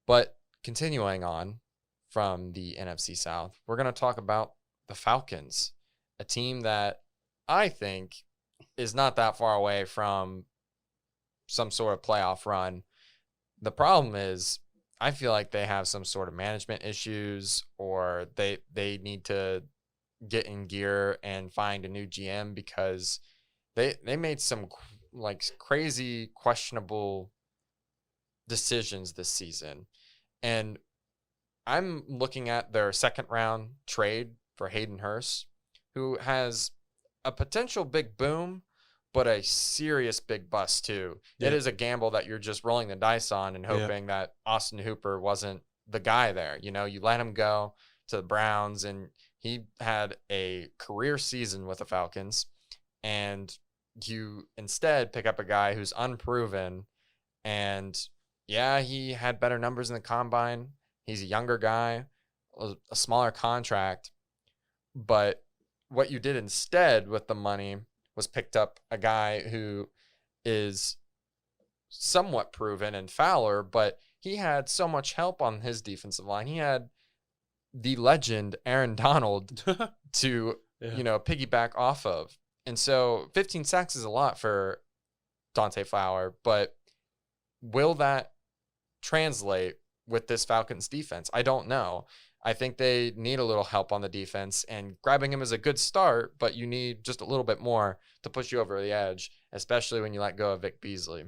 But continuing on from the NFC South, we're going to talk about the Falcons, a team that I think is not that far away from some sort of playoff run. The problem is I feel like they have some sort of management issues, or they need to get in gear and find a new GM, because they made some like crazy questionable decisions this season. And I'm looking at their second round trade for Hayden Hurst, who has a potential big boom, but a serious big bust too. Yeah. It is a gamble that you're just rolling the dice on and hoping that Austin Hooper wasn't the guy there. You know, you let him go to the Browns and he had a career season with the Falcons, and you instead pick up a guy who's unproven. And yeah, he had better numbers in the combine. He's a younger guy, a smaller contract. But what you did instead with the money was picked up a guy who is somewhat proven in Fowler, but he had so much help on his defensive line. He had the legend Aaron Donald to, piggyback off of. And so 15 sacks is a lot for Dante Fowler, but will that translate with this Falcons defense? I don't know. I think they need a little help on the defense, and grabbing him is a good start, but you need just a little bit more to push you over the edge, especially when you let go of Vic Beasley.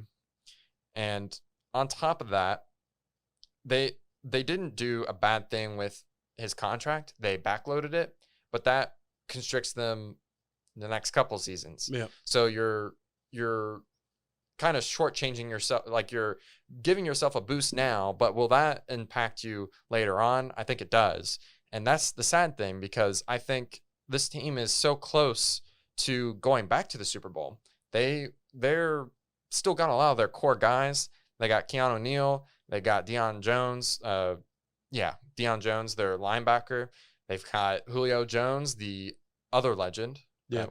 And on top of that, they didn't do a bad thing with his contract. They backloaded it, but that constricts them the next couple seasons. Yeah. So you're kind of shortchanging yourself, like you're giving yourself a boost now, but will that impact you later on? I think it does. And that's the sad thing, because I think this team is so close to going back to the Super Bowl. They're still got a lot of their core guys. They got Keanu Neal. They got Deion Jones. Deion Jones, their linebacker. They've got Julio Jones, the other legend. Yeah.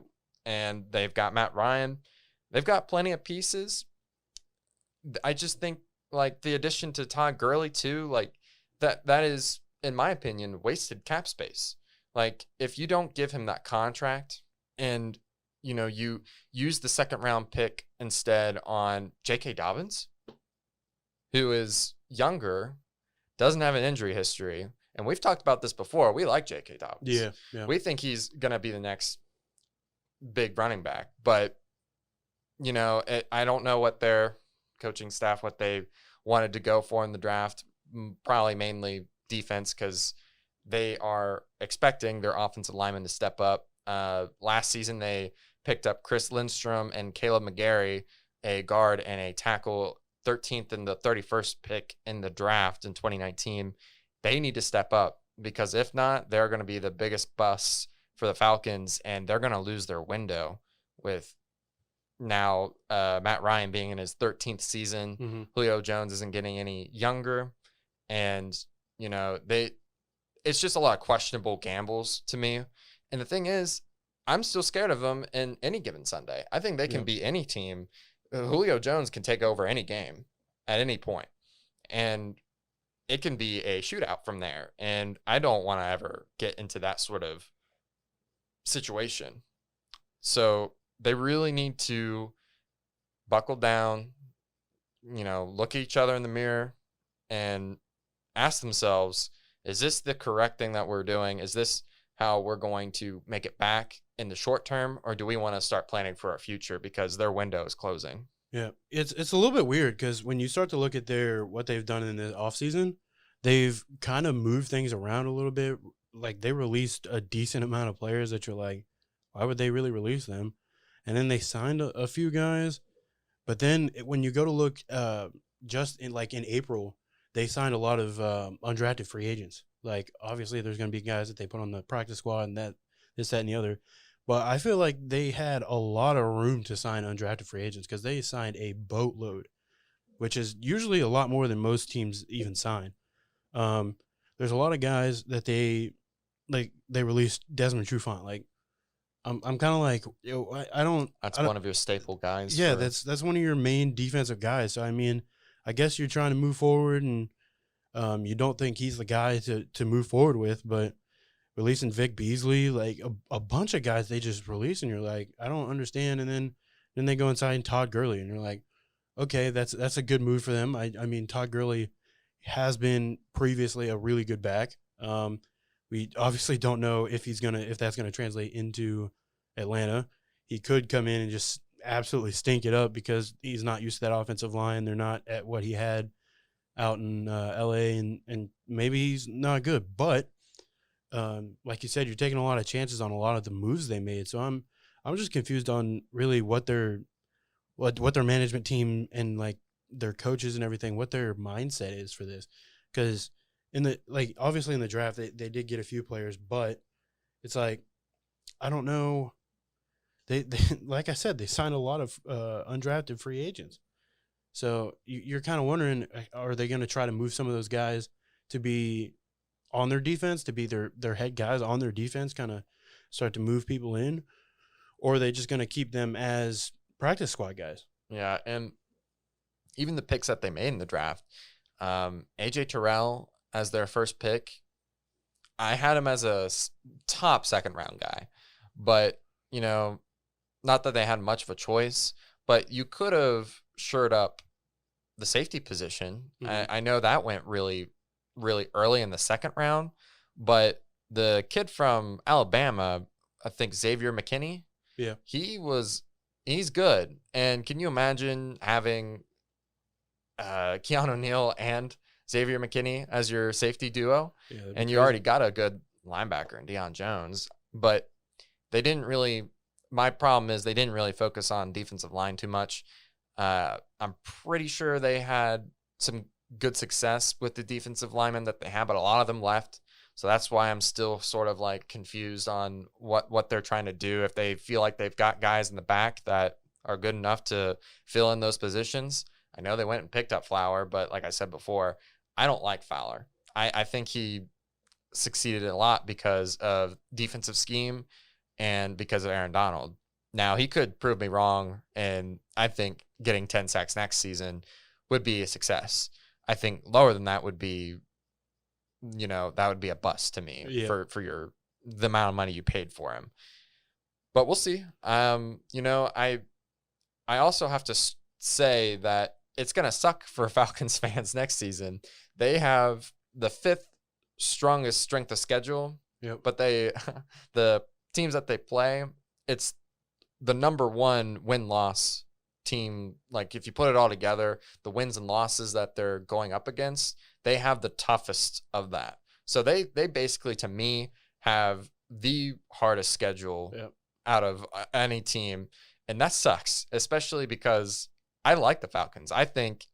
And they've got Matt Ryan. They've got plenty of pieces. I just think, like, the addition to Todd Gurley too, like that is, in my opinion, wasted cap space. Like, if you don't give him that contract and, you use the second round pick instead on J.K. Dobbins, who is younger, doesn't have an injury history. And we've talked about this before. We like J.K. Dobbins. Yeah. We think he's going to be the next big running back. But, I don't know what their coaching staff, what they wanted to go for in the draft. Probably mainly defense, because they are expecting their offensive linemen to step up. Last season, they picked up Chris Lindstrom and Caleb McGarry, a guard and a tackle, 13th and the 31st pick in the draft in 2019. They need to step up, because if not, they're going to be the biggest bust for the Falcons, and they're going to lose their window with now Matt Ryan being in his 13th season. Mm-hmm. Julio Jones isn't getting any younger, and it's just a lot of questionable gambles to me. And the thing is, I'm still scared of them in any given Sunday. I think they can beat any team. Julio Jones can take over any game at any point, and it can be a shootout from there. And I don't want to ever get into that sort of situation. So they really need to buckle down, look at each other in the mirror and ask themselves, is this the correct thing that we're doing? Is this how we're going to make it back in the short term? Or do we want to start planning for our future, because their window is closing? Yeah, it's a little bit weird, because when you start to look at what they've done in the offseason, they've kind of moved things around a little bit. Like, they released a decent amount of players that you're like, why would they really release them? And then they signed a few guys. But then when you go to look just in April, they signed a lot of undrafted free agents. Like, obviously, there's going to be guys that they put on the practice squad and this, that, and the other. But I feel like they had a lot of room to sign undrafted free agents, because they signed a boatload, which is usually a lot more than most teams even sign. There's a lot of guys that they released. Desmond Trufant. Like, I'm kind of like, I don't. That's one of your staple guys. Yeah, that's one of your main defensive guys. So, I mean, I guess you're trying to move forward, and You don't think he's the guy to move forward with, but releasing Vic Beasley, like a bunch of guys they just release, and you're like, I don't understand. And then they go and sign Todd Gurley, and you're like, okay, that's a good move for them. I mean, Todd Gurley has been previously a really good back. We obviously don't know if that's gonna translate into Atlanta. He could come in and just absolutely stink it up because he's not used to that offensive line. They're not at what he had out in LA, and maybe he's not good. But like you said, you're taking a lot of chances on a lot of the moves they made. So I'm just confused on really what their management team and like their coaches and everything, what their mindset is for this. Because obviously in the draft they did get a few players, but it's like, I don't know. They like I said, they signed a lot of undrafted free agents. So you're kind of wondering, are they going to try to move some of those guys to be on their defense, to be their head guys on their defense, kind of start to move people in, or are they just going to keep them as practice squad guys? Yeah, and even the picks that they made in the draft, AJ Terrell as their first pick, I had him as a top second round guy, but not that they had much of a choice, but you could have shored up the safety position. Mm-hmm. I know that went really, really early in the second round, but the kid from Alabama, I think Xavier McKinney, yeah, he's good. And can you imagine having Keanu Neal and Xavier McKinney as your safety duo? Yeah, and you already got a good linebacker in Deion Jones, but they didn't really. My problem is they didn't really focus on defensive line too much. I'm pretty sure they had some good success with the defensive linemen that they had, but a lot of them left. So that's why I'm still sort of like confused on what they're trying to do. If they feel like they've got guys in the back that are good enough to fill in those positions. I know they went and picked up Flower, but like I said before, I don't like Fowler. I think he succeeded a lot because of defensive scheme and because of Aaron Donald. Now, he could prove me wrong, and I think getting 10 sacks next season would be a success. I think lower than that would be, that would be a bust to me for the amount of money you paid for him. But we'll see. I also have to say that it's going to suck for Falcons fans next season. They have the 5th strongest strength of schedule, but the teams that they play, it's the number 1 win-loss team. Like, if you put it all together, the wins and losses that they're going up against, they have the toughest of that. So they basically, to me, have the hardest schedule out of any team, and that sucks, especially because I like the Falcons. I think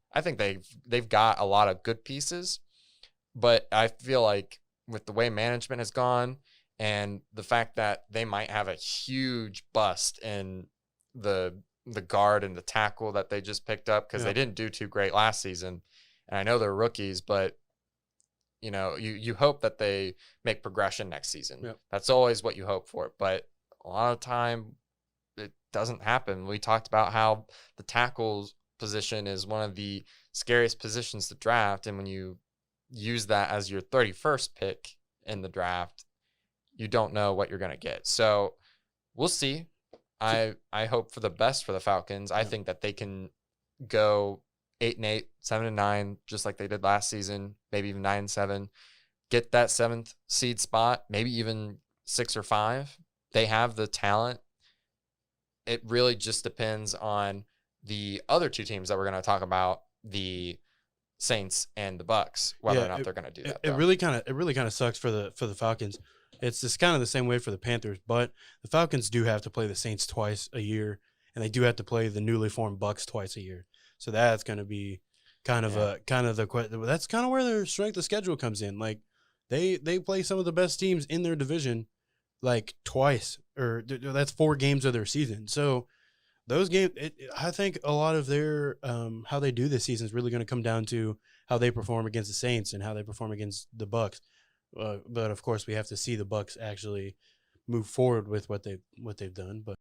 they've got a lot of good pieces, but I feel like with the way management has gone and the fact that they might have a huge bust in the guard and the tackle that they just picked up, because they didn't do too great last season. And I know they're rookies, but you hope that they make progression next season. Yep. That's always what you hope for. But a lot of time it doesn't happen. We talked about how the tackles position is one of the scariest positions to draft. And when you use that as your 31st pick in the draft, you don't know what you're going to get. So we'll see. I hope for the best for the Falcons. I think that they can go 8-8, 7-9, just like they did last season, maybe even 9-7, get that 7th seed spot, maybe even 6 or 5. They have the talent. It really just depends on the other 2 teams that we're going to talk about, the Saints and the Bucks, whether or not they're going to do that. It really kind of sucks for the Falcons. It's just kind of the same way for the Panthers, but the Falcons do have to play the Saints twice a year, and they do have to play the newly formed Bucks twice a year. So that's going to be that's kind of where their strength of schedule comes in. Like they play some of the best teams in their division like twice, or that's 4 games of their season. So those games, I think a lot of their how they do this season is really going to come down to how they perform against the Saints and how they perform against the Bucks. But of course, we have to see the Bucks actually move forward with what they've done. But